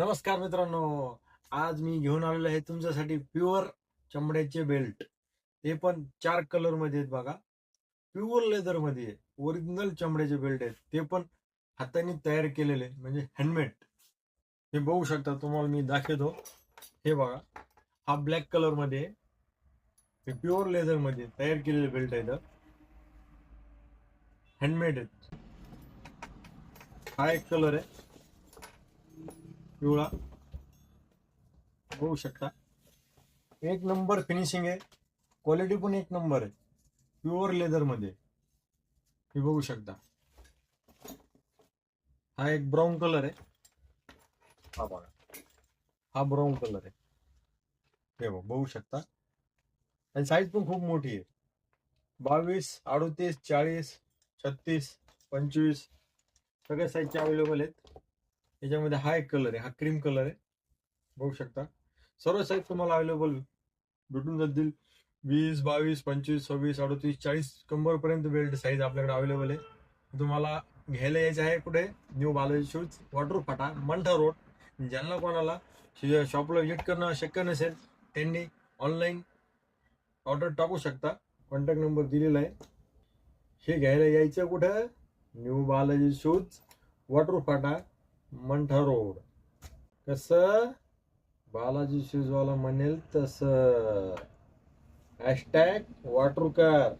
नमस्कार मित्रांनो, आज मी घेऊन आलेलो आहे तुमच्यासाठी प्युअर चमड्याचे बेल्ट. ते पण 4 कलर मध्ये आहेत बघा. प्युअर लेदर मध्ये ओरिजिनल चमड्याचे बेल्ट आहेत, ते पण हाताने तयार केलेले म्हणजे हँडमेड. हे बघू शकता, तुम्हाला मी दाखवतो. हे बघा, हा ब्लॅक कलर मध्ये हे प्युअर लेदर मध्ये तयार केलेले बेल्ट आहेत, हँडमेड आहेत. हा एक कलर आहे पिवळा, बघू शकता. एक नंबर फिनिशिंग आहे, क्वालिटी पण एक नंबर आहे, प्युअर लेदर मध्ये. हे बघू शकता. हा एक ब्राऊन कलर आहे, हा बघा, हा ब्राऊन कलर आहे. हे बघू शकता. आणि साईज पण खूप मोठी आहे. 22, 38, 40, 36, 25 सगळ्या साईजचे अवेलेबल आहेत. याच्यामध्ये हा एक कलर आहे, हा क्रीम कलर आहे, बघू शकता. सर्व साईज तुम्हाला अवेलेबल भेटून जातील. 20, 22, 25, 26, 38, 40 कंबरपर्यंत बेल्ट साईज आपल्याकडे अवेलेबल आहे. तुम्हाला घ्यायला यायचं आहे कुठे? न्यू बालाजी शूज, वॉटर फाटा, मंठा रोड. ज्यांना कोणाला शॉपला व्हिजिट करणं शक्य नसेल त्यांनी ऑनलाईन ऑर्डर टाकू शकता. कॉन्टॅक्ट नंबर दिलेला आहे. हे घ्यायला यायचं कुठं? न्यू बालाजी शूज, वॉटर फाटा, मंठा रोड. कसं बालाजी शूजवाला म्हणेल तसं. हॅशटॅग वॉटरकर.